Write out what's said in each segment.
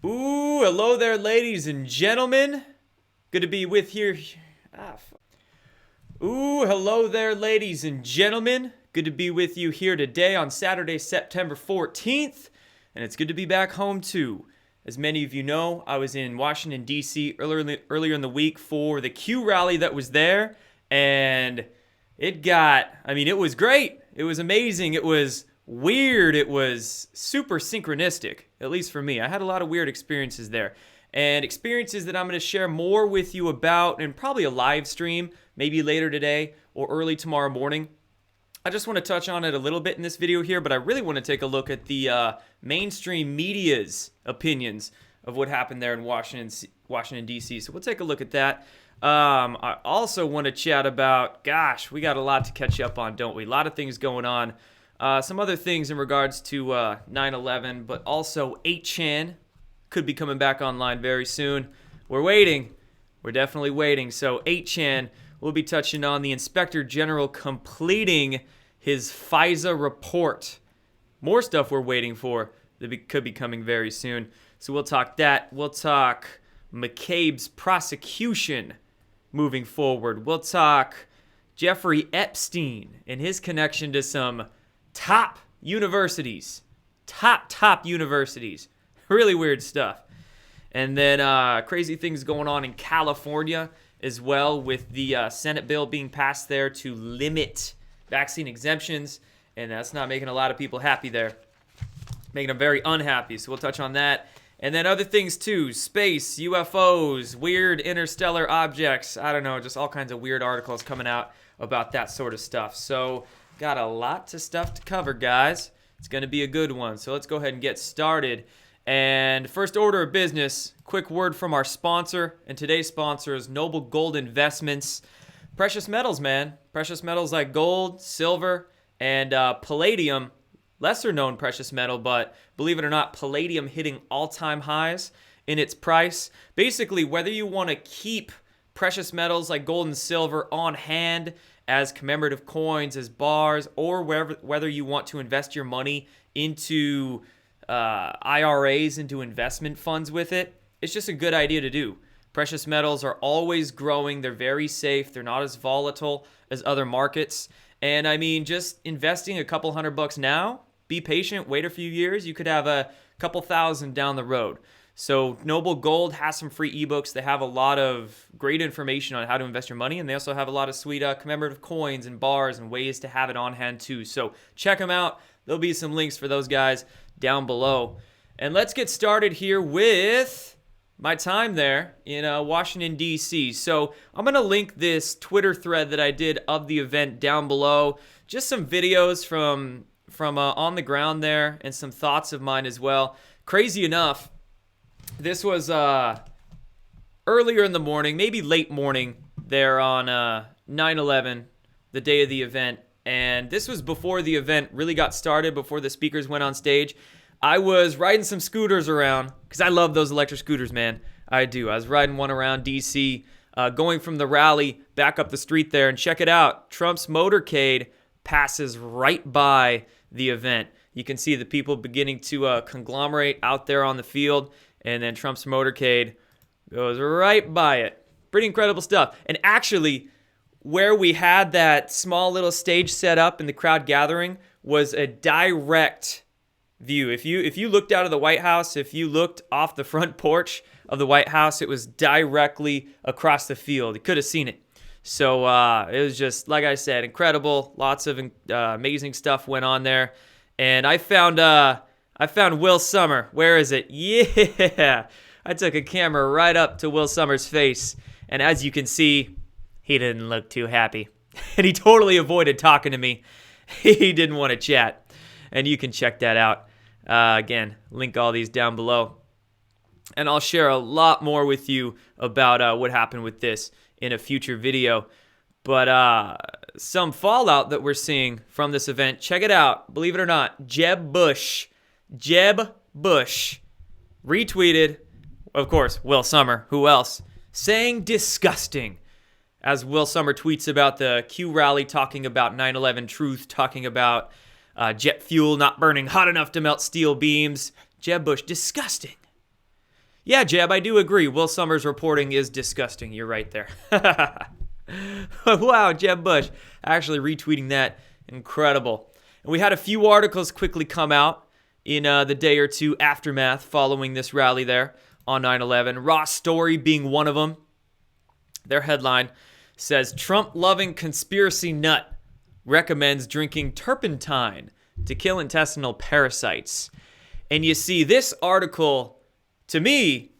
Ooh, hello there, ladies and gentlemen. Good to be with here. Ooh, hello there, ladies and gentlemen. Good to be with you here today on Saturday, September 14th. And it's good to be back home, too. As many of you know, I was in Washington, D.C. earlier in the week for the Q rally that was there. And it was great. It was amazing. It was weird. It was super synchronistic, at least for me. I had a lot of weird experiences there. And experiences that I'm going to share more with you about in probably a live stream, maybe later today or early tomorrow morning. I just want to touch on it a little bit in this video here, but I really want to take a look at the mainstream media's opinions of what happened there in Washington, D.C. So we'll take a look at that. I also want to chat about, we got a lot to catch up on, don't we? A lot of things going on. Some other things in regards to 9/11, but also 8chan could be coming back online very soon. We're waiting. We're definitely waiting. So 8chan, we'll be touching on the Inspector General completing his FISA report. More stuff we're waiting for that could be coming very soon. So we'll talk that. We'll talk McCabe's prosecution moving forward. We'll talk Jeffrey Epstein and his connection to some top universities. Top universities. Really weird stuff. And then crazy things going on in California as well, with the Senate bill being passed there to limit vaccine exemptions. And that's not making a lot of people happy there. Making them very unhappy. So we'll touch on that. And then other things too. Space, UFOs, weird interstellar objects. I don't know, just all kinds of weird articles coming out about that sort of stuff. So got a lot of stuff to cover, guys. It's going to be a good one. So let's go ahead and get started. And first order of business, quick word from our sponsor. And today's sponsor is NOBLEGOLD Investments. Precious metals, man. Precious metals like gold, silver, and palladium. Lesser known precious metal, but believe it or not, palladium hitting all-time highs in its price. Basically, whether you want to keep precious metals like gold and silver on hand as commemorative coins, as bars, or whether you want to invest your money into IRAs, into investment funds with it, it's just a good idea to do. Precious metals are always growing. They're very safe. They're not as volatile as other markets. And I mean, just investing a couple $100 now, be patient, wait a few years, you could have a couple thousand down the road. So NOBLEGOLD has some free ebooks. They have a lot of great information on how to invest your money, and they also have a lot of sweet commemorative coins and bars and ways to have it on hand too. So check them out. There'll be some links for those guys down below. And let's get started here with my time there in Washington, D.C. So I'm going to link this Twitter thread that I did of the event down below. Just some videos from on the ground there and some thoughts of mine as well. Crazy enough, this was earlier in the morning, maybe late morning there on 9/11, the day of the event. And this was before the event really got started, before the speakers went on stage. I was riding some scooters around because I love those electric scooters, man. I do. I was riding one around D.C., going from the rally back up the street there. And check it out. Trump's motorcade passes right by the event. You can see the people beginning to conglomerate out there on the field. And then Trump's motorcade goes right by it. Pretty incredible stuff. And actually, where we had that small little stage set up in the crowd gathering was a direct view. If you looked out of the White House, if you looked off the front porch of the White House, it was directly across the field. You could have seen it. So it was just, like I said, incredible. Lots of amazing stuff went on there. And I found Will Sommer. Where is it? Yeah. I took a camera right up to Will Sommer's face. And as you can see, he didn't look too happy. And he totally avoided talking to me. He didn't want to chat. And you can check that out. Again, link all these down below. And I'll share a lot more with you about what happened with this in a future video. But some fallout that we're seeing from this event. Check it out. Believe it or not, Jeb Bush retweeted, of course, Will Sommer. Who else? Saying disgusting. As Will Sommer tweets about the Q rally, talking about 9/11 truth, talking about jet fuel not burning hot enough to melt steel beams. Jeb Bush, disgusting. Yeah, Jeb, I do agree. Will Summers' reporting is disgusting. You're right there. Wow, Jeb Bush actually retweeting that. Incredible. And we had a few articles quickly come out in the day or two aftermath following this rally there on 9/11. Raw Story being one of them. Their headline says, Trump-loving conspiracy nut recommends drinking turpentine to kill intestinal parasites. And you see, this article, to me,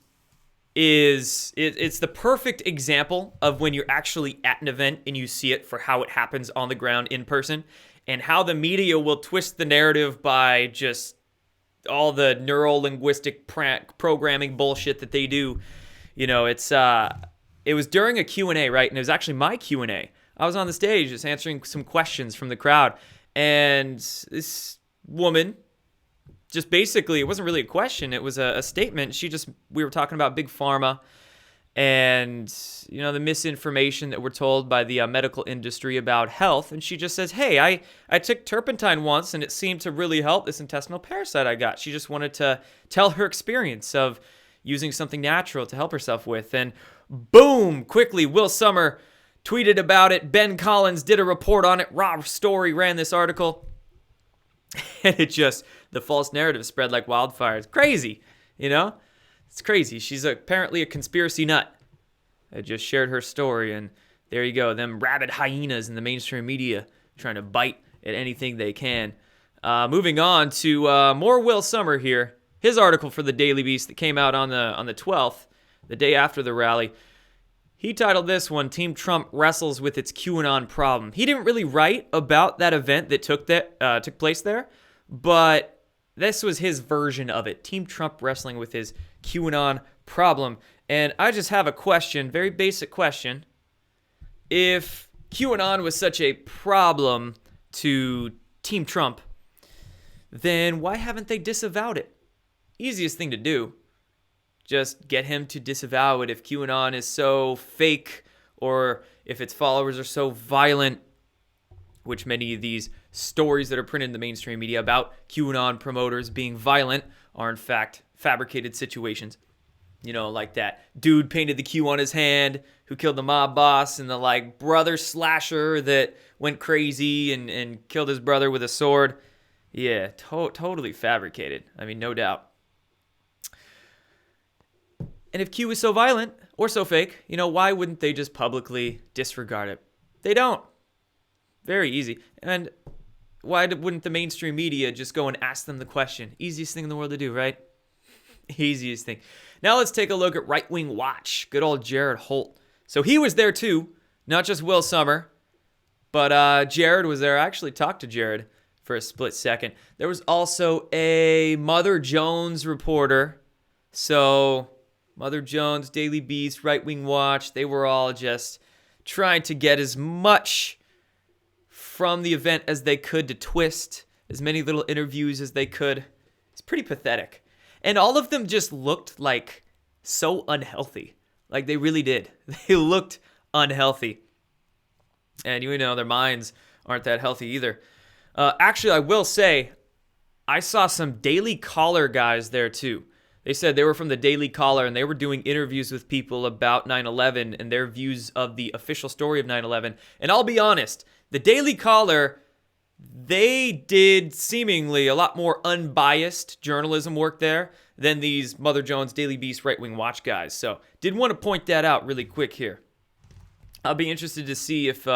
it's the perfect example of when you're actually at an event and you see it for how it happens on the ground in person, and how the media will twist the narrative by just all the neuro-linguistic programming bullshit that they do. You know, it was during a Q&A, right? And it was actually my Q&A. I was on the stage just answering some questions from the crowd. And this woman, just basically, it wasn't really a question. It was a statement. We were talking about big pharma and, you know, the misinformation that we're told by the medical industry about health. And she just says, hey, I took turpentine once and it seemed to really help this intestinal parasite I got. She just wanted to tell her experience of using something natural to help herself with. And boom, quickly, Will Sommer tweeted about it. Ben Collins did a report on it. Raw Story ran this article. And the false narrative spread like wildfire. It's crazy, you know? It's crazy. She's apparently a conspiracy nut. I just shared her story, and there you go. Them rabid hyenas in the mainstream media trying to bite at anything they can. Moving on to more Will Sommer here. His article for the Daily Beast that came out on the 12th, the day after the rally. He titled this one, Team Trump Wrestles with Its QAnon Problem. He didn't really write about that event that took place there, but this was his version of it. Team Trump wrestling with his QAnon problem. And I just have a question, very basic question. If QAnon was such a problem to Team Trump, then why haven't they disavowed it? Easiest thing to do. Just get him to disavow it if QAnon is so fake or if its followers are so violent, which many of these stories that are printed in the mainstream media about QAnon promoters being violent are in fact fabricated situations. You know, like that dude painted the Q on his hand who killed the mob boss, and the brother slasher that went crazy and killed his brother with a sword. Yeah, totally fabricated. I mean, no doubt. And if Q is so violent or so fake, you know, why wouldn't they just publicly disregard it? They don't. Very easy. And why wouldn't the mainstream media just go and ask them the question? Easiest thing in the world to do, right? Easiest thing. Now let's take a look at Right Wing Watch. Good old Jared Holt. So he was there too, not just Will Sommer, but Jared was there. I actually talked to Jared for a split second. There was also a Mother Jones reporter. So Mother Jones, Daily Beast, Right Wing Watch, they were all just trying to get as much from the event as they could to twist as many little interviews as they could. It's pretty pathetic. And all of them just looked like so unhealthy. Like they really did. They looked unhealthy. And you know, their minds aren't that healthy either. Actually, I will say, I saw some Daily Caller guys there too. They said they were from the Daily Caller and they were doing interviews with people about 9/11 and their views of the official story of 9/11. And I'll be honest, the Daily Caller, they did seemingly a lot more unbiased journalism work there than these Mother Jones, Daily Beast, Right Wing Watch guys. So did want to point that out really quick here. I'll be interested to see if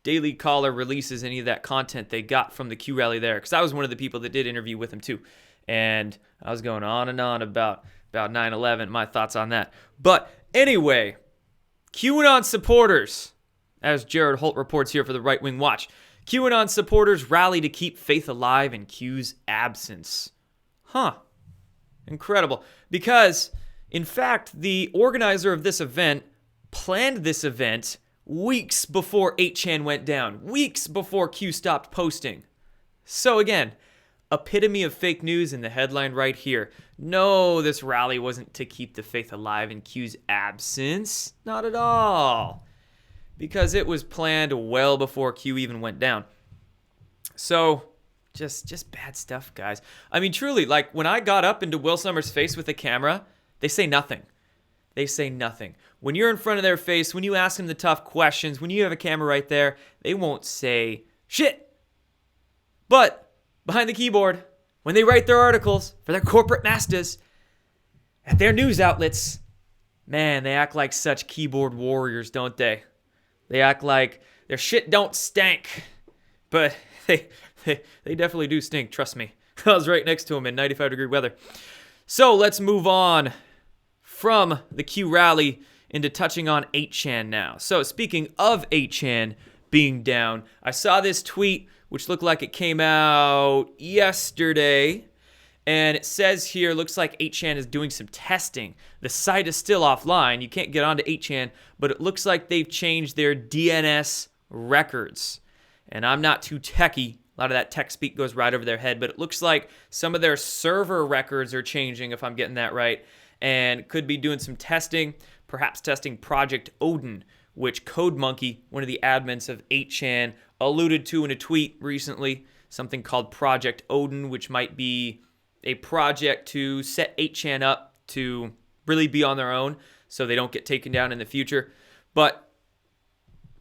Daily Caller releases any of that content they got from the Q rally there, because I was one of the people that did interview with him too. And I was going on and on about 9/11, my thoughts on that. But anyway, QAnon supporters, as Jared Holt reports here for the Right Wing Watch, QAnon supporters rally to keep faith alive in Q's absence. Huh. Incredible. Because, in fact, the organizer of this event planned this event weeks before 8chan went down. Weeks before Q stopped posting. So again, epitome of fake news in the headline right here. No, this rally wasn't to keep the faith alive in Q's absence. Not at all. Because it was planned well before Q even went down. So, just bad stuff, guys. I mean, truly, like, when I got up into Will Sommer's face with the camera They say nothing. They say nothing. When you're in front of their face, when you ask them the tough questions, when you have a camera right there, they won't say shit. But behind the keyboard, when they write their articles for their corporate masters at their news outlets, man, they act like such keyboard warriors, don't they? They act like their shit don't stink. But they definitely do stink, trust me. I was right next to them in 95-degree weather. So let's move on from the Q rally into touching on 8chan now. So speaking of 8chan being down, I saw this tweet which looked like it came out yesterday. And it says here, looks like 8chan is doing some testing. The site is still offline. You can't get onto 8chan, but it looks like they've changed their DNS records. And I'm not too techie. A lot of that tech speak goes right over their head, but it looks like some of their server records are changing, if I'm getting that right, and could be doing some testing, perhaps testing Project Odin, which CodeMonkey, one of the admins of 8chan, alluded to in a tweet recently, something called Project Odin, which might be a project to set 8chan up to really be on their own so they don't get taken down in the future. But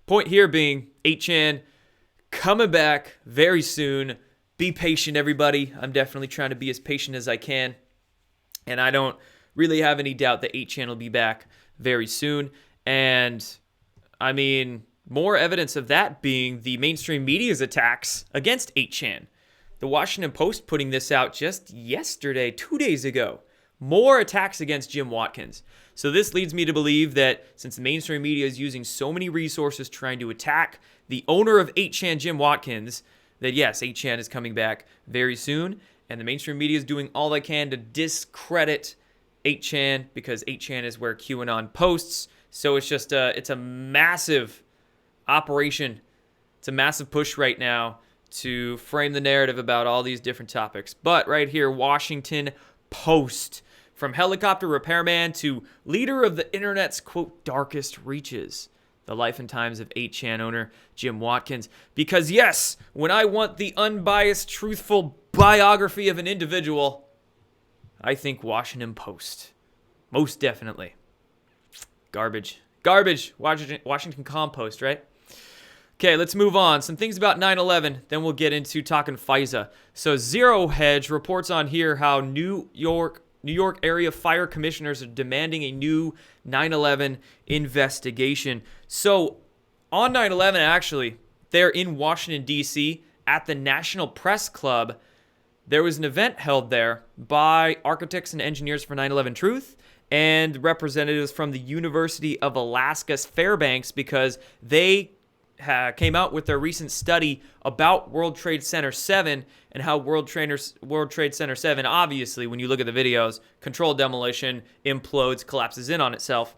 point here being 8chan coming back very soon. Be patient, everybody. I'm definitely trying to be as patient as I can. And I don't really have any doubt that 8chan will be back very soon. And I mean, more evidence of that being the mainstream media's attacks against 8chan. The Washington Post putting this out just yesterday, 2 days ago. More attacks against Jim Watkins. So this leads me to believe that since the mainstream media is using so many resources trying to attack the owner of 8chan, Jim Watkins, that yes, 8chan is coming back very soon. And the mainstream media is doing all they can to discredit 8chan because 8chan is where QAnon posts. So it's just it's a massive operation. It's a massive push right now to frame the narrative about all these different topics. But right here, Washington Post. From helicopter repairman to leader of the internet's, quote, darkest reaches. The life and times of 8chan owner Jim Watkins. Because yes, when I want the unbiased, truthful biography of an individual, I think Washington Post. Most definitely. Garbage. Garbage. Washington Compost, right? Okay, let's move on. Some things about 9/11, then we'll get into talking FISA. So Zero Hedge reports on here how New York area fire commissioners are demanding a new 9/11 investigation. So on 9/11, actually, they're in Washington, D.C. at the National Press Club. There was an event held there by Architects and Engineers for 9/11 Truth and representatives from the University of Alaska's Fairbanks because they came out with their recent study about World Trade Center 7 and how World Trade Center 7, obviously, when you look at the videos, controlled demolition, implodes, collapses in on itself.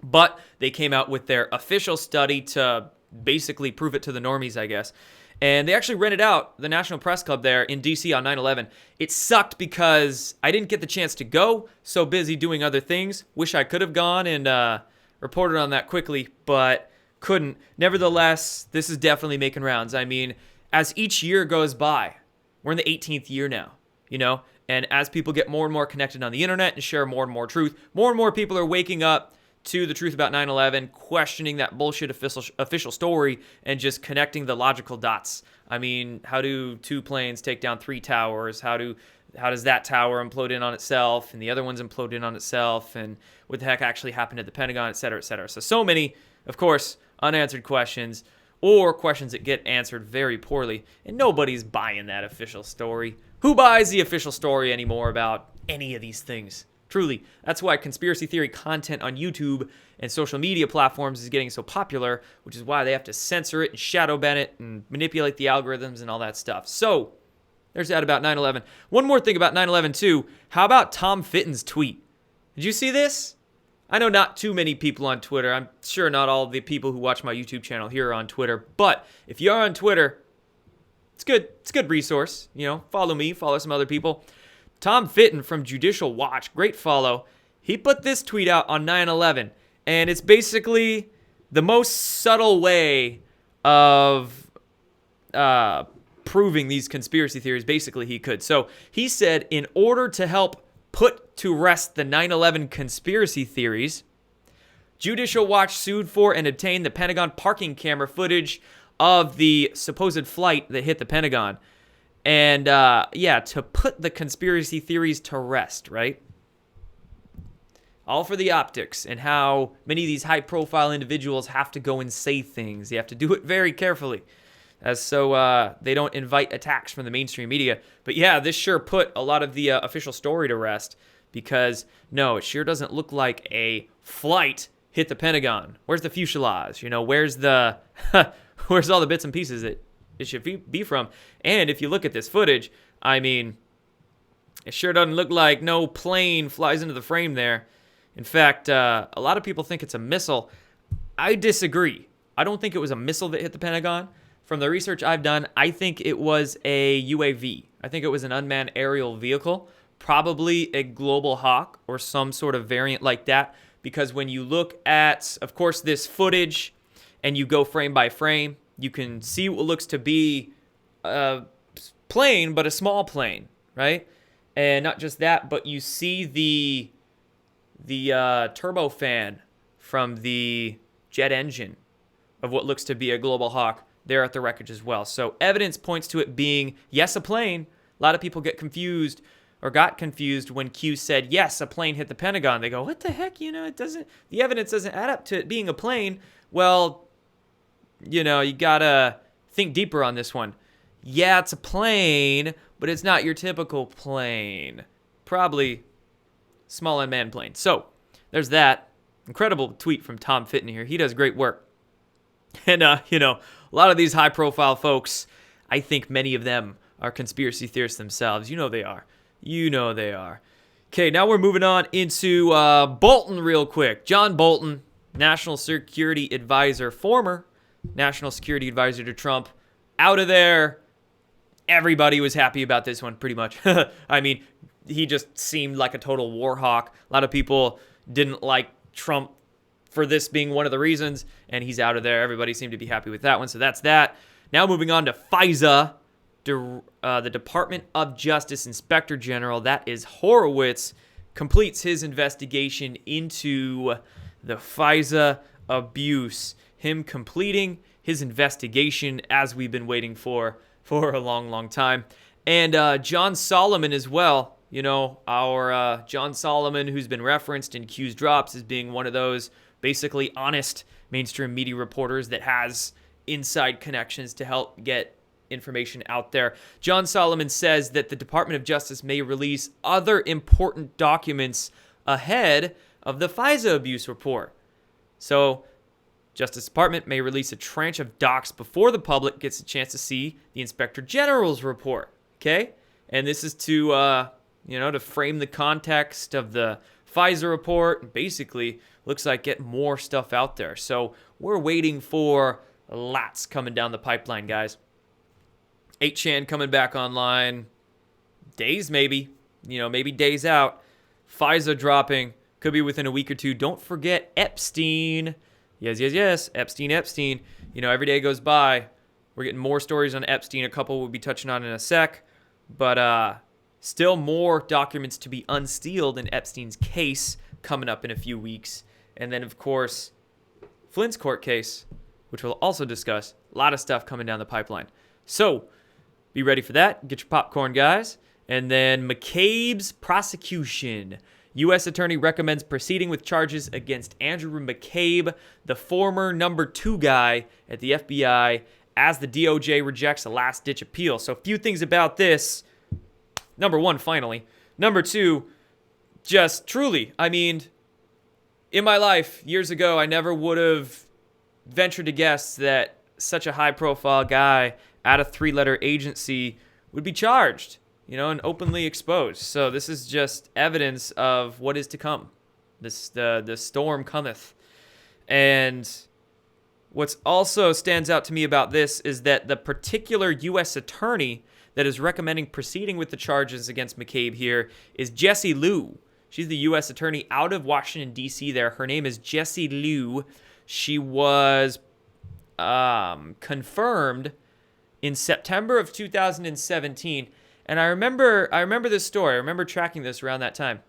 But they came out with their official study to basically prove it to the normies, I guess. And they actually rented out the National Press Club there in D.C. on 9/11. It sucked because I didn't get the chance to go, so busy doing other things. Wish I could have gone and reported on that quickly, but couldn't. Nevertheless, this is definitely making rounds. I mean, as each year goes by, we're in the 18th year now, you know? And as people get more and more connected on the internet and share more and more people are waking up to the truth about 9/11, questioning that bullshit official story, and just connecting the logical dots. I mean, how do 2 planes take down 3 towers? How does that tower implode in on itself, and the other one's implode in on itself, and what the heck actually happened at the Pentagon, et cetera, et cetera. So many, of course, unanswered questions, or questions that get answered very poorly, and nobody's buying that official story. Who buys the official story anymore about any of these things? Truly, that's why conspiracy theory content on YouTube and social media platforms is getting so popular, which is why they have to censor it and shadow ban it and manipulate the algorithms and all that stuff. So, there's that about 9/11. One more thing about 9/11 too. How about Tom Fitton's tweet? Did you see this? I know not too many people on Twitter. I'm sure not all the people who watch my YouTube channel here are on Twitter. But if you are on Twitter, it's good. It's a good resource. You know, follow me, follow some other people. Tom Fitton from Judicial Watch, great follow. He put this tweet out on 9/11, and it's basically the most subtle way of proving these conspiracy theories basically he could. So he said, in order to help put to rest the 9/11 conspiracy theories. Judicial Watch sued for and obtained the Pentagon parking camera footage of the supposed flight that hit the Pentagon. And, to put the conspiracy theories to rest, right? All for the optics and how many of these high-profile individuals have to go and say things. They have to do it very carefully, so they don't invite attacks from the mainstream media. But, yeah, this sure put a lot of the official story to rest because, no, it sure doesn't look like a flight hit the Pentagon. Where's the fuselage? Where's the where's all the bits and pieces that it should be from? And if you look at this footage, I mean, it sure doesn't look like no plane flies into the frame there. In fact, a lot of people think it's a missile. I disagree. I don't think it was a missile that hit the Pentagon. From the research I've done, I think it was a UAV. I think it was an unmanned aerial vehicle, probably a Global Hawk or some sort of variant like that. Because when you look at, of course, this footage and you go frame by frame, you can see what looks to be a plane, but a small plane, right? And not just that, but you see the turbofan from the jet engine of what looks to be a Global Hawk there at the wreckage as well. So evidence points to it being, yes, a plane. A lot of people got confused when Q said, yes, a plane hit the Pentagon. They go, what the heck? The evidence doesn't add up to it being a plane. Well, you gotta think deeper on this one. Yeah, it's a plane, but it's not your typical plane. Probably small unmanned plane. So there's that. Incredible tweet from Tom Fitton here. He does great work. And, a lot of these high profile folks, I think many of them are conspiracy theorists themselves. They are. Okay, now we're moving on into Bolton real quick. John Bolton, National Security Advisor, former National Security Advisor to Trump, out of there. Everybody was happy about this one, pretty much. I mean, he just seemed like a total war hawk. A lot of people didn't like Trump for this being one of the reasons, and he's out of there. Everybody seemed to be happy with that one, so that's that. Now moving on to FISA. The Department of Justice Inspector General, that is Horowitz, completes his investigation into the FISA abuse. Him completing his investigation as we've been waiting for a long, long time. And John Solomon as well. Our John Solomon, who's been referenced in Q's Drops as being one of those basically honest mainstream media reporters that has inside connections to help get information out there. John Solomon says that the Department of Justice may release other important documents ahead of the FISA abuse report. So, Justice Department may release a tranche of docs before the public gets a chance to see the Inspector General's report. Okay? And this is to, to frame the context of the FISA report and basically looks like get more stuff out there. So, we're waiting for lots coming down the pipeline, guys. 8chan coming back online. Days maybe. Maybe days out. FISA dropping. Could be within a week or two. Don't forget Epstein. Yes. Epstein. Every day goes by. We're getting more stories on Epstein. A couple we'll be touching on in a sec. But still more documents to be unsealed in Epstein's case coming up in a few weeks. And then, of course, Flynn's court case, which we'll also discuss. A lot of stuff coming down the pipeline. So, be ready for that. Get your popcorn, guys. And then McCabe's prosecution. U.S. Attorney recommends proceeding with charges against Andrew McCabe, the former number 2 guy at the FBI, as the DOJ rejects a last-ditch appeal. So a few things about this. Number 1, finally. Number 2, just truly, in my life, years ago, I never would have ventured to guess that such a high-profile guy at a 3-letter agency would be charged, and openly exposed. So this is just evidence of what is to come. The storm cometh. And what's also stands out to me about this is that the particular U.S. attorney that is recommending proceeding with the charges against McCabe here is Jessie Liu. She's the U.S. attorney out of Washington, D.C. there. Her name is Jessie Liu. She was confirmed in September of 2017 And I remember this story. I remember tracking this around that time.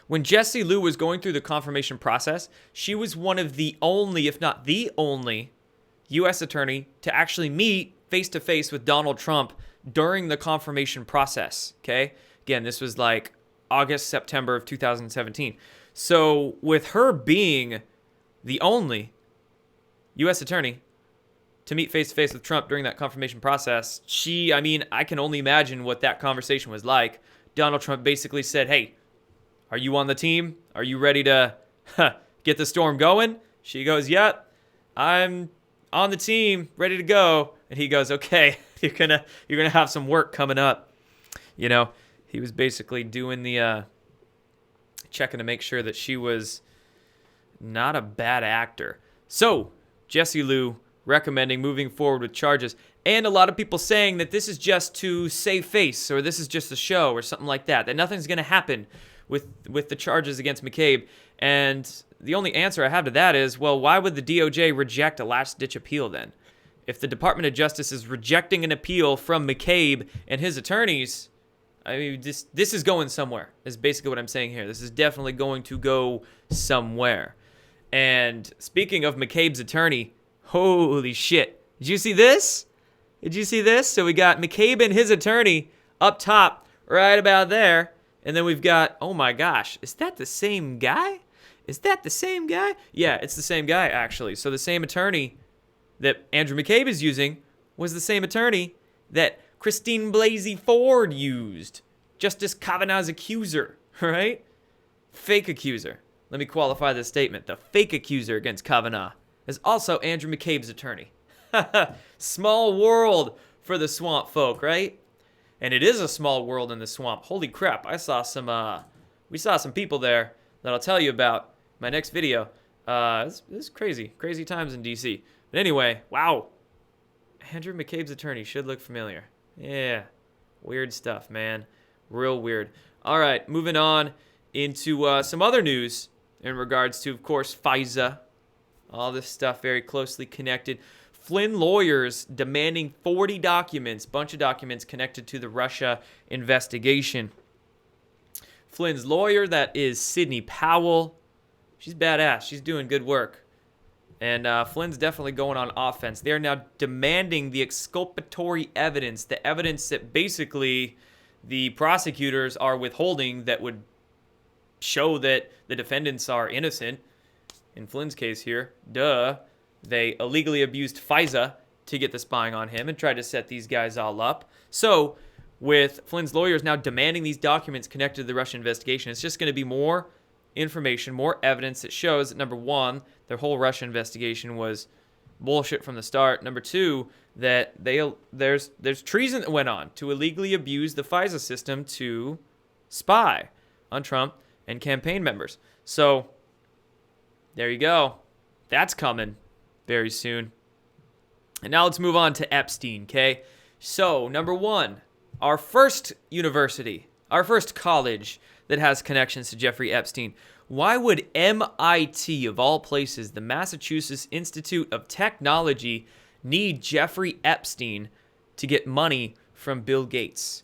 When Jessie Liu was going through the confirmation process, she was one of the only, if not the only, U.S. attorney to actually meet face-to-face with Donald Trump during the confirmation process, okay? Again, this was like August, September of 2017. So with her being the only U.S. attorney to meet face-to-face with Trump during that confirmation process, I can only imagine what that conversation was like. Donald Trump basically said, hey, are you on the team? Are you ready to get the storm going? She goes, yep, I'm on the team, ready to go. And he goes, okay, you're gonna have some work coming up. You know, he was basically doing the checking to make sure that she was not a bad actor. So Jessie Liu recommending moving forward with charges, and a lot of people saying that this is just to save face, or this is just a show, or something like that. That nothing's gonna happen with the charges against McCabe. And the only answer I have to that is, well, why would the DOJ reject a last-ditch appeal then? If the Department of Justice is rejecting an appeal from McCabe and his attorneys, I mean, this is going somewhere, is basically what I'm saying here. This is definitely going to go somewhere. And speaking of McCabe's attorney, holy shit. Did you see this? Did you see this? So we got McCabe and his attorney up top, right about there. And then we've got, oh my gosh, is that the same guy? Is that the same guy? Yeah, it's the same guy, actually. So the same attorney that Andrew McCabe is using was the same attorney that Christine Blasey Ford used. Justice Kavanaugh's accuser, right? Fake accuser. Let me qualify this statement. The fake accuser against Kavanaugh is also Andrew McCabe's attorney. Small world for the swamp folk, right? And it is a small world in the swamp. Holy crap, we saw some people there that I'll tell you about in my next video. This is crazy times in DC. But anyway, wow. Andrew McCabe's attorney should look familiar. Yeah, weird stuff, man. Real weird. All right, moving on into some other news in regards to, of course, FISA. All this stuff very closely connected. Flynn lawyers demanding 40 documents, bunch of documents connected to the Russia investigation. Flynn's lawyer, that is Sidney Powell. She's badass. She's doing good work. And Flynn's definitely going on offense. They are now demanding the exculpatory evidence, the evidence that basically the prosecutors are withholding that would show that the defendants are innocent. In Flynn's case here, they illegally abused FISA to get the spying on him and tried to set these guys all up. So with Flynn's lawyers now demanding these documents connected to the Russian investigation, it's just going to be more information, more evidence that shows that, number one, their whole Russia investigation was bullshit from the start. Number two, that there's treason that went on to illegally abuse the FISA system to spy on Trump and campaign members. So there you go. That's coming very soon. And now let's move on to Epstein, okay? So, number one, our first university, our first college that has connections to Jeffrey Epstein. Why would MIT, of all places, the Massachusetts Institute of Technology, need Jeffrey Epstein to get money from Bill Gates?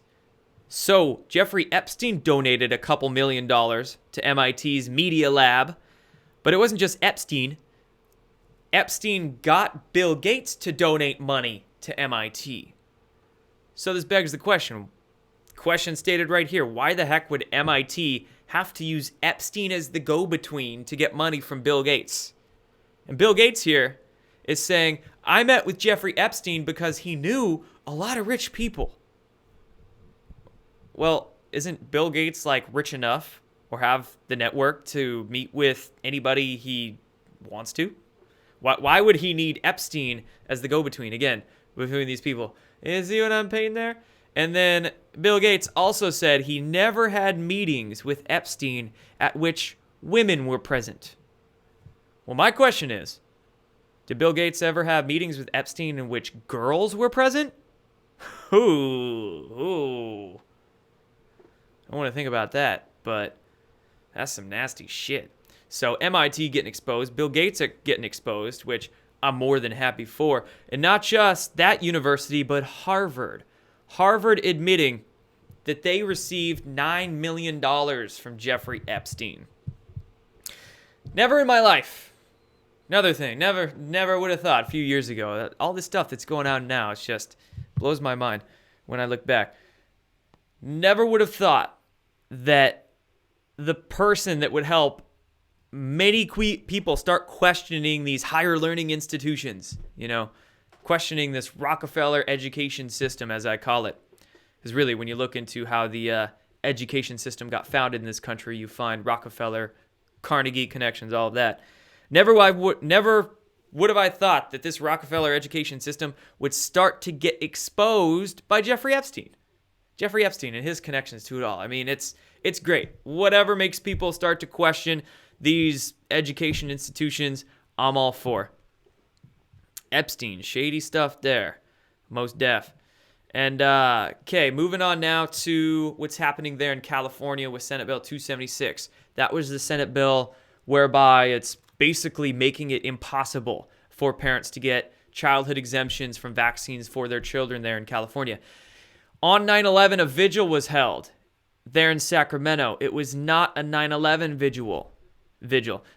So, Jeffrey Epstein donated a couple $1 million to MIT's Media Lab, but it wasn't just Epstein. Epstein got Bill Gates to donate money to MIT. So this begs the question. Question stated right here. Why the heck would MIT have to use Epstein as the go-between to get money from Bill Gates? And Bill Gates here is saying, I met with Jeffrey Epstein because he knew a lot of rich people. Well, isn't Bill Gates like rich enough or have the network to meet with anybody he wants to? Why would he need Epstein as the go-between, again, between these people? You see what I'm painting there? And then Bill Gates also said he never had meetings with Epstein at which women were present. Well, my question is, did Bill Gates ever have meetings with Epstein in which girls were present? Ooh. I want to think about that, but that's some nasty shit. So MIT getting exposed, Bill Gates getting exposed, which I'm more than happy for. And not just that university, but Harvard. Harvard admitting that they received $9 million from Jeffrey Epstein. Never in my life. Another thing, never would have thought a few years ago that all this stuff that's going on now, it's just blows my mind when I look back. Never would have thought that the person that would help many people start questioning these higher learning institutions, questioning this Rockefeller education system, as I call it. Because really, when you look into how the education system got founded in this country, you find Rockefeller, Carnegie connections, all of that. Never would have I thought that this Rockefeller education system would start to get exposed by Jeffrey Epstein. Jeffrey Epstein and his connections to it all. I mean, it's great. Whatever makes people start to question these education institutions, I'm all for. Epstein, shady stuff there. Most def. And, okay, moving on now to what's happening there in California with Senate Bill 276. That was the Senate bill whereby it's basically making it impossible for parents to get childhood exemptions from vaccines for their children there in California. On 9/11, a vigil was held there in Sacramento. It was not a 9/11 vigil.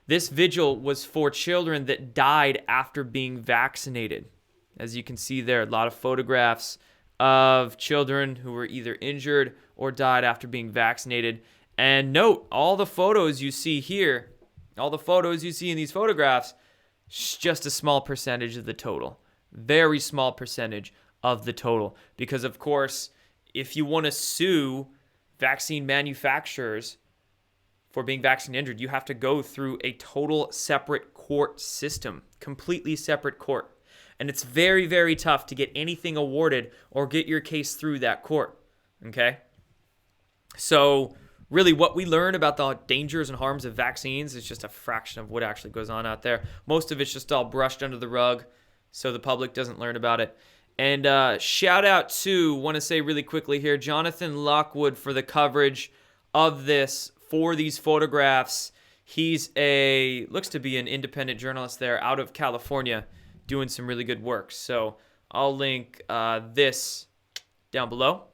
This vigil was for children that died after being vaccinated. As you can see there, a lot of photographs of children who were either injured or died after being vaccinated. And note, all the photos you see here, all the photos you see in these photographs, just a small percentage of the total. Very small percentage of the total. Because, of course, if you want to sue vaccine manufacturers for being vaccine injured, you have to go through a total separate court system, completely separate court. And it's very, very tough to get anything awarded or get your case through that court, okay? So really what we learn about the dangers and harms of vaccines is just a fraction of what actually goes on out there. Most of it's just all brushed under the rug so the public doesn't learn about it. And shout out to, want to say really quickly here, Jonathan Lockwood for the coverage of this for these photographs. He's looks to be an independent journalist there out of California doing some really good work. So I'll link this down below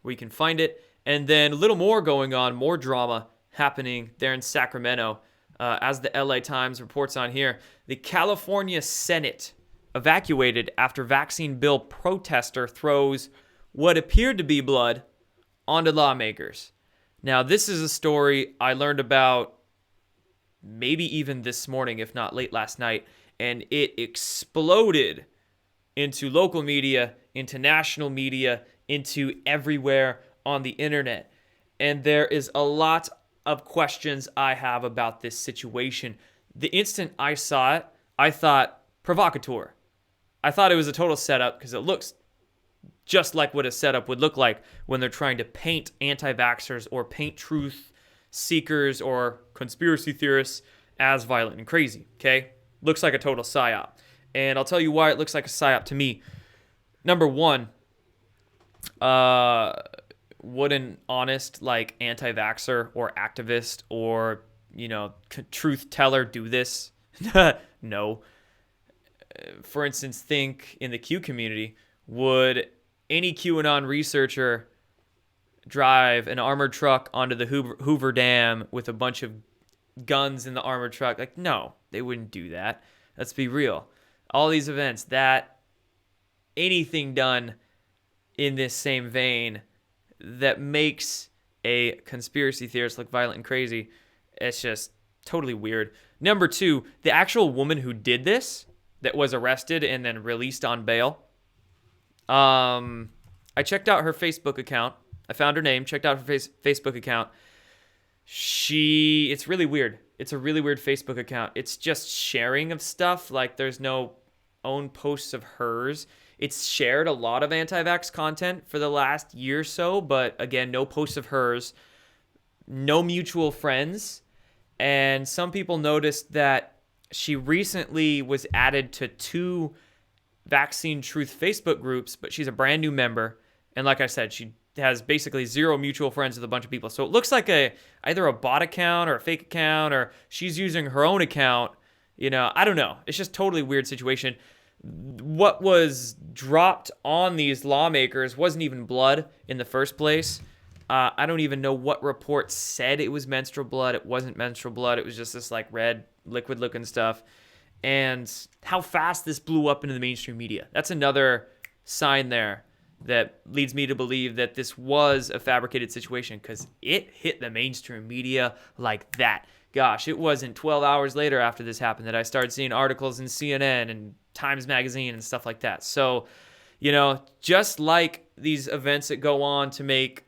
where you can find it. And then a little more going on, more drama happening there in Sacramento. As the LA Times reports on here, the California Senate evacuated after vaccine bill protester throws what appeared to be blood onto lawmakers. Now, this is a story I learned about maybe even this morning, if not late last night, and it exploded into local media, into national media, into everywhere on the internet. And there is a lot of questions I have about this situation. The instant I saw it, I thought, provocateur. I thought it was a total setup because it looks just like what a setup would look like when they're trying to paint anti-vaxxers or paint truth seekers or conspiracy theorists as violent and crazy, okay? Looks like a total psyop. And I'll tell you why it looks like a psyop to me. Number one, would an honest anti-vaxxer or activist or truth teller do this? No. For instance, think in the Q community, would any QAnon researcher drive an armored truck onto the Hoover Dam with a bunch of guns in the armored truck? No, they wouldn't do that. Let's be real. All these events, that anything done in this same vein that makes a conspiracy theorist look violent and crazy, it's just totally weird. Number two, the actual woman who did this, that was arrested and then released on bail, I checked out her Facebook account. I found her name, checked out her Facebook account. It's really weird. It's a really weird Facebook account. It's just sharing of stuff. There's no own posts of hers. It's shared a lot of anti-vax content for the last year or so, but again, no posts of hers, no mutual friends. And some people noticed that she recently was added to 2 Vaccine Truth Facebook groups, but she's a brand new member. And like I said, she has basically 0 mutual friends with a bunch of people. So it looks like either a bot account or a fake account, or she's using her own account. I don't know. It's just totally weird situation. what was dropped on these lawmakers wasn't even blood in the first place. I don't even know what report said it was menstrual blood. It wasn't menstrual blood. It was just this like red liquid looking stuff. And how fast this blew up into the mainstream media. That's another sign there that leads me to believe that this was a fabricated situation, because it hit the mainstream media like that. Gosh, it wasn't 12 hours later after this happened that I started seeing articles in CNN and Times Magazine and stuff like that. So, just like these events that go on to make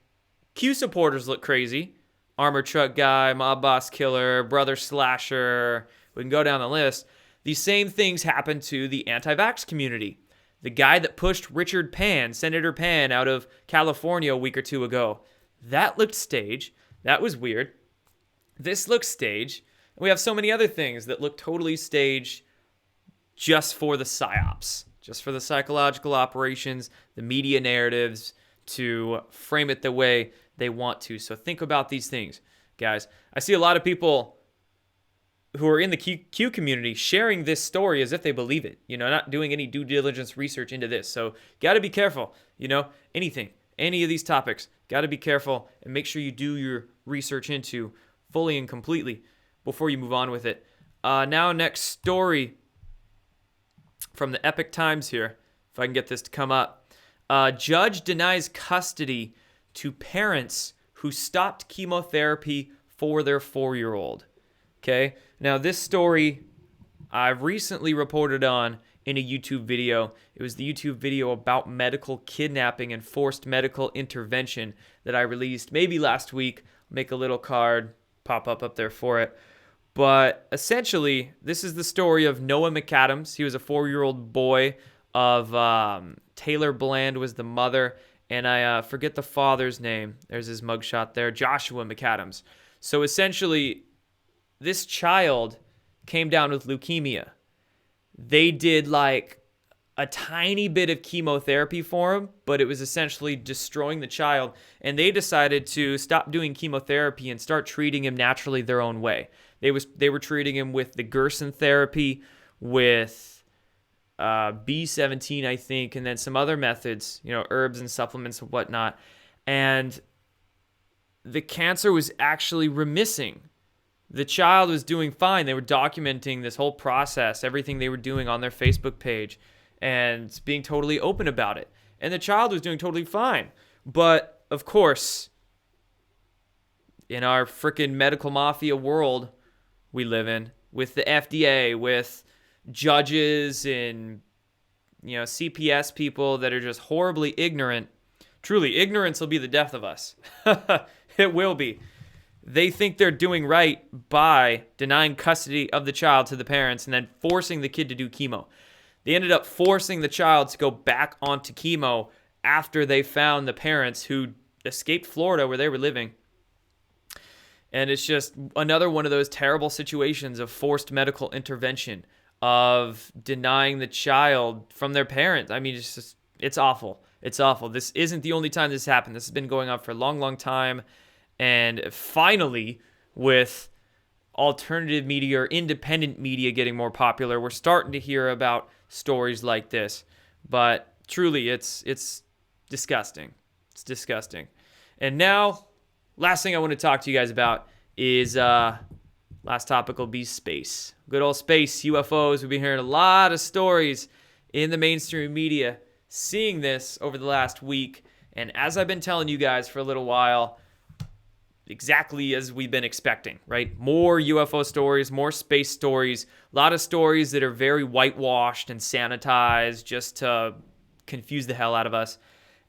Q supporters look crazy, armored truck guy, mob boss killer, brother slasher, we can go down the list. These same things happen to the anti-vax community. The guy that pushed Richard Pan, Senator Pan, out of California a week or two ago, that looked staged. That was weird. This looks staged. We have so many other things that look totally staged just for the psyops, just for the psychological operations, the media narratives, to frame it the way they want to. So think about these things, guys. I see a lot of people who are in the Q community sharing this story as if they believe it, not doing any due diligence research into this. So got to be careful, any of these topics, got to be careful and make sure you do your research into fully and completely before you move on with it. Now, next story from the Epic Times here, if I can get this to come up. Judge denies custody to parents who stopped chemotherapy for their 4-year-old. Okay, now this story I've recently reported on in a YouTube video. It was the YouTube video about medical kidnapping and forced medical intervention that I released maybe last week. Make a little card, pop up there for it. But essentially, this is the story of Noah McAdams. He was a 4-year-old boy of Taylor Bland was the mother, and I forget the father's name. There's his mugshot there, Joshua McAdams. So essentially, this child came down with leukemia. They did like a tiny bit of chemotherapy for him, but it was essentially destroying the child. And they decided to stop doing chemotherapy and start treating him naturally their own way. They were treating him with the Gerson therapy, with B17, I think, and then some other methods, herbs and supplements and whatnot. And the cancer was actually remissing. The child was doing fine. They were documenting this whole process, everything they were doing on their Facebook page, and being totally open about it. And the child was doing totally fine. But, of course, in our freaking medical mafia world we live in, with the FDA, with judges and, CPS people that are just horribly ignorant. Truly, ignorance will be the death of us. It will be. They think they're doing right by denying custody of the child to the parents and then forcing the kid to do chemo. They ended up forcing the child to go back onto chemo after they found the parents who escaped Florida where they were living. And it's just another one of those terrible situations of forced medical intervention, of denying the child from their parents. I mean, it's awful. It's awful. This isn't the only time this happened. This has been going on for a long, long time. And finally, with alternative media or independent media getting more popular, we're starting to hear about stories like this. But truly, it's disgusting. It's disgusting. And now, last thing I want to talk to you guys about is, last topic will be space. Good old space, UFOs. We've been hearing a lot of stories in the mainstream media, seeing this over the last week. And as I've been telling you guys for a little while, exactly as we've been expecting, right? More UFO stories, more space stories, a lot of stories that are very whitewashed and sanitized just to confuse the hell out of us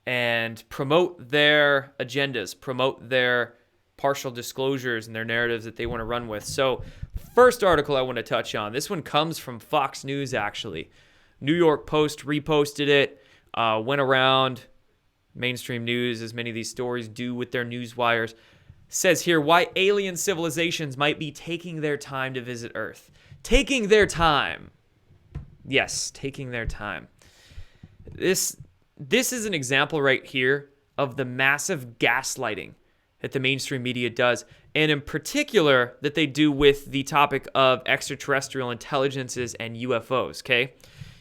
and promote their agendas, promote their partial disclosures and their narratives that they want to run with. So first article I want to touch on, this one comes from Fox News, actually. New York Post reposted it, went around mainstream news, as many of these stories do with their news wires. Says here, why alien civilizations might be taking their time to visit Earth. Taking their time. Yes, taking their time. This is an example right here of the massive gaslighting that the mainstream media does, and in particular that they do with the topic of extraterrestrial intelligences and UFOs, okay?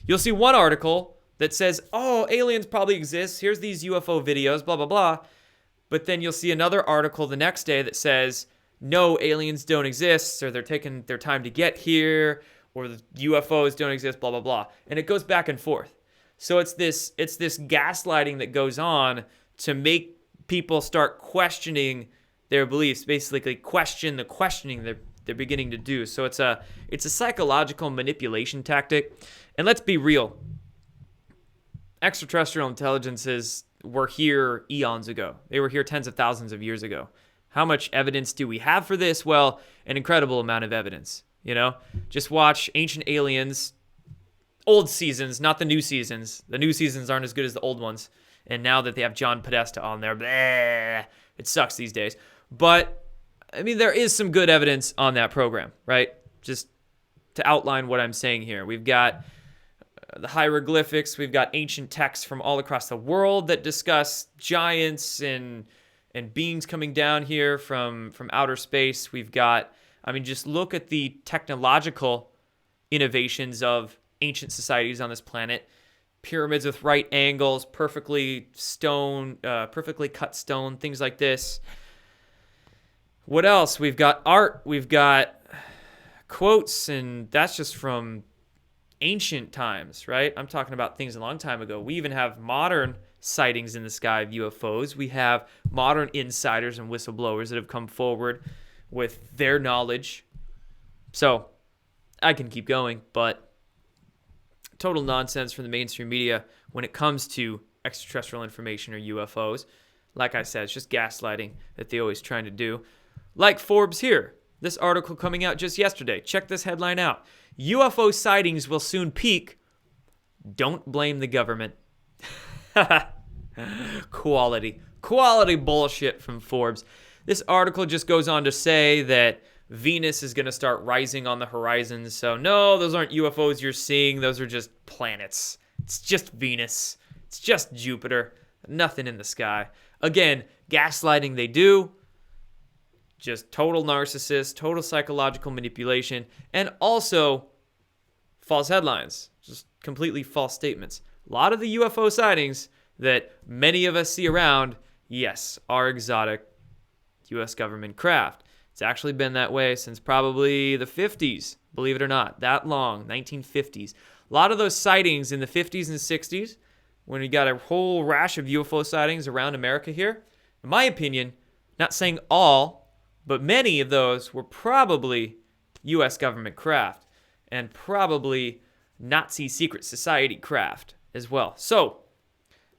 You'll see one article that says, oh, aliens probably exist. Here's these UFO videos, blah, blah, blah. But then you'll see another article the next day that says, no, aliens don't exist, or they're taking their time to get here, or the UFOs don't exist, blah, blah, blah. And it goes back and forth. So it's this gaslighting that goes on to make people start questioning their beliefs, basically question the questioning they're beginning to do. So it's a psychological manipulation tactic. And let's be real. Extraterrestrial intelligences were here eons ago. They were here tens of thousands of years ago. How much evidence do we have for this? Well, an incredible amount of evidence. You know, just watch Ancient Aliens, old seasons, not the new seasons. The new seasons aren't as good as the old ones. And now that they have John Podesta on there, bleh, it sucks these days. But, I mean, there is some good evidence on that program, right? Just to outline what I'm saying here. We've got the hieroglyphics. We've got ancient texts from all across the world that discuss giants and beings coming down here from outer space. We've got, I mean, just look at the technological innovations of ancient societies on this planet. Pyramids with right angles, perfectly cut stone, things like this. What else? We've got art, we've got quotes, and that's just from ancient times, right? I'm talking about things a long time ago. We even have modern sightings in the sky of UFOs. We have modern insiders and whistleblowers that have come forward with their knowledge. So I can keep going, but total nonsense from the mainstream media when it comes to extraterrestrial information or UFOs. Like I said, it's just gaslighting that they're always trying to do. Like Forbes here. This article coming out just yesterday. Check this headline out. UFO sightings will soon peak. Don't blame the government. Quality bullshit from Forbes. This article just goes on to say that Venus is going to start rising on the horizon. So no, those aren't UFOs you're seeing. Those are just planets. It's just Venus. It's just Jupiter. Nothing in the sky. Again, gaslighting they do. Just total narcissist, total psychological manipulation, and also false headlines. Just completely false statements. A lot of the UFO sightings that many of us see around, yes, are exotic U.S. government craft. It's actually been that way since probably the 50s, believe it or not, that long, 1950s. A lot of those sightings in the 50s and 60s, when we got a whole rash of UFO sightings around America here, in my opinion, not saying all, but many of those were probably U.S. government craft and probably Nazi secret society craft as well. So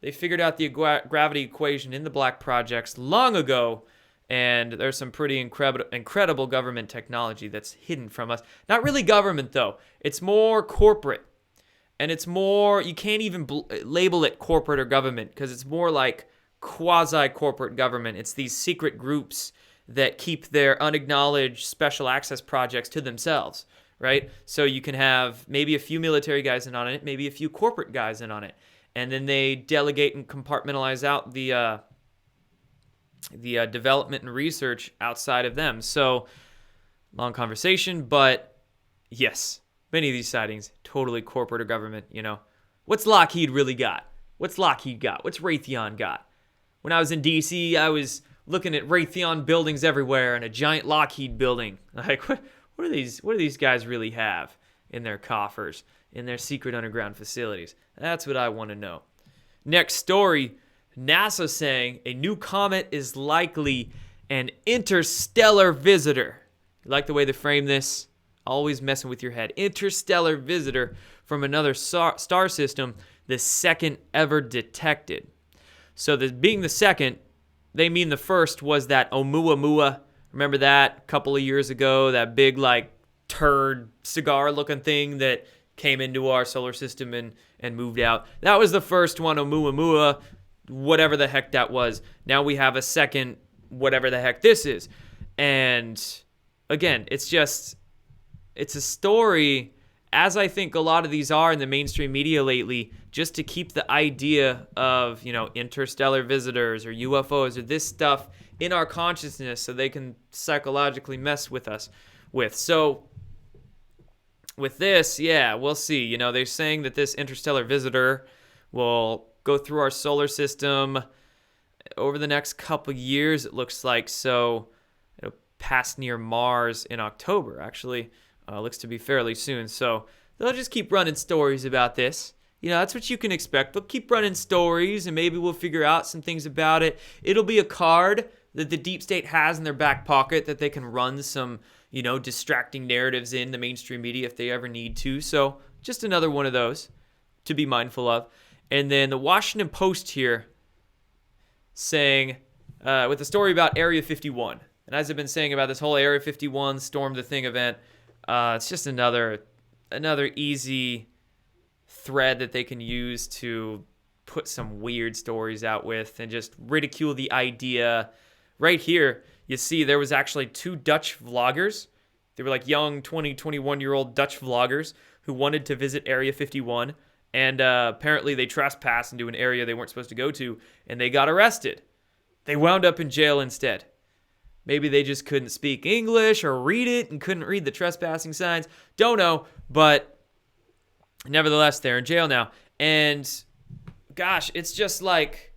they figured out the gravity equation in the black projects long ago, and there's some pretty incredible government technology that's hidden from us. Not really government, though. It's more corporate. And it's more, you can't even label it corporate or government because it's more like quasi-corporate government. It's these secret groups that keep their unacknowledged special access projects to themselves, right? So you can have maybe a few military guys in on it, maybe a few corporate guys in on it. And then they delegate and compartmentalize out the development and research outside of them. So, long conversation, but yes, many of these sightings, totally corporate or government, you know. What's Lockheed really got? What's Lockheed got? What's Raytheon got? When I was in D.C., I was looking at Raytheon buildings everywhere and a giant Lockheed building. Like, what do these guys really have in their coffers, in their secret underground facilities? That's what I want to know. Next story, NASA saying a new comet is likely an interstellar visitor. You like the way they frame this? Always messing with your head. Interstellar visitor from another star system, the second ever detected. So being the second, they mean the first was that Oumuamua. Remember that a couple of years ago? That big, like, turd cigar-looking thing that came into our solar system and moved out. That was the first one, Oumuamua, whatever the heck that was. Now we have a second, whatever the heck this is. And, again, it's a story, as I think a lot of these are in the mainstream media lately, just to keep the idea of, you know, interstellar visitors or UFOs or this stuff in our consciousness so they can psychologically mess with us with. So with this, yeah, we'll see. You know, they're saying that this interstellar visitor will go through our solar system over the next couple years, it looks like. So it'll pass near Mars in October, actually. Looks to be fairly soon. So they'll just keep running stories about this. You know, that's what you can expect. They'll keep running stories, and maybe we'll figure out some things about it. It'll be a card that the deep state has in their back pocket that they can run some, you know, distracting narratives in the mainstream media if they ever need to. So just another one of those to be mindful of. And then the Washington Post here saying, with a story about Area 51. And as I've been saying about this whole Area 51 Storm the Thing event, it's just another easy thread that they can use to put some weird stories out with and just ridicule the idea. Right here, you see there was actually 2 Dutch vloggers. They were like young 20, 21-year-old Dutch vloggers who wanted to visit Area 51. And apparently they trespassed into an area they weren't supposed to go to, and they got arrested. They wound up in jail instead. Maybe they just couldn't speak English or read it and couldn't read the trespassing signs. Don't know, but nevertheless, they're in jail now. And gosh, it's just like,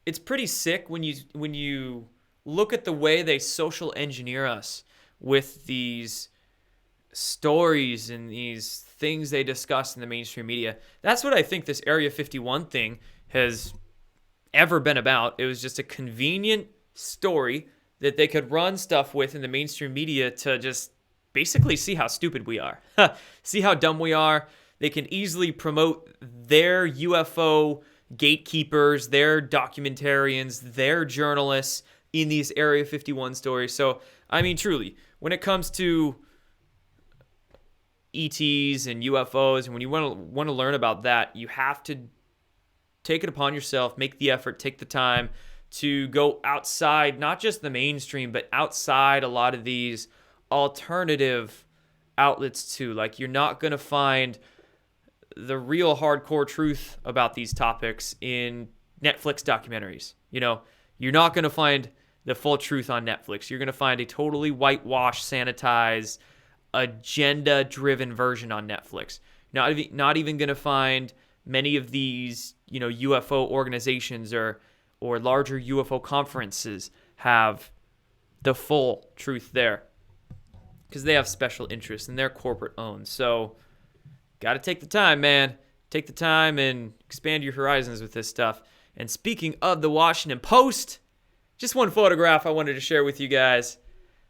it's pretty sick when you look at the way they social engineer us with these stories and these things they discuss in the mainstream media. That's what I think this Area 51 thing has ever been about. It was just a convenient story that they could run stuff with in the mainstream media to just basically see how stupid we are. See how dumb we are. They can easily promote their UFO gatekeepers, their documentarians, their journalists in these Area 51 stories. So, I mean, truly, when it comes to ETs and UFOs, and when you want to learn about that, you have to take it upon yourself, make the effort, take the time to go outside, not just the mainstream, but outside a lot of these alternative outlets too. Like, you're not going to find the real hardcore truth about these topics in Netflix documentaries. You know, you're not going to find the full truth on Netflix. You're going to find a totally whitewashed, sanitized, agenda-driven version on Netflix. Not even going to find many of these, you know, UFO organizations or larger UFO conferences have the full truth there, because they have special interests and they're corporate owned. So got to take the time, man. Take the time and expand your horizons with this stuff. And speaking of the Washington Post, just one photograph I wanted to share with you guys.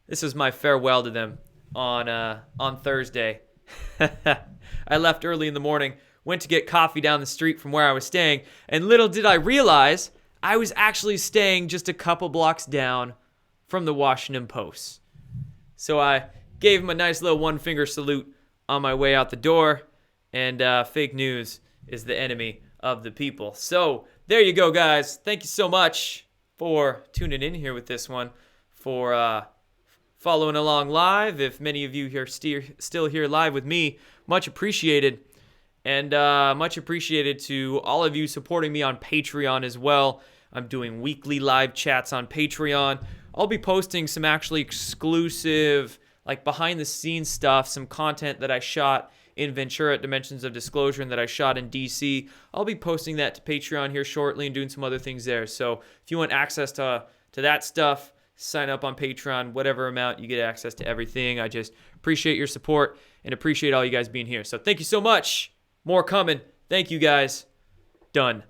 This was my farewell to them on Thursday. I left early in the morning, went to get coffee down the street from where I was staying, and little did I realize I was actually staying just a couple blocks down from the Washington Post. So I gave him a nice little one-finger salute on my way out the door, and fake news is the enemy of the people. So there you go, guys. Thank you so much for tuning in here with this one, for following along live. If many of you here still here live with me, much appreciated. And much appreciated to all of you supporting me on Patreon as well. I'm doing weekly live chats on Patreon. I'll be posting some actually exclusive, like behind-the-scenes stuff, some content that I shot in Ventura at Dimensions of Disclosure and that I shot in DC. I'll be posting that to Patreon here shortly and doing some other things there. So if you want access to that stuff, sign up on Patreon, whatever amount, you get access to everything. I just appreciate your support and appreciate all you guys being here. So thank you so much. More coming. Thank you, guys. Done.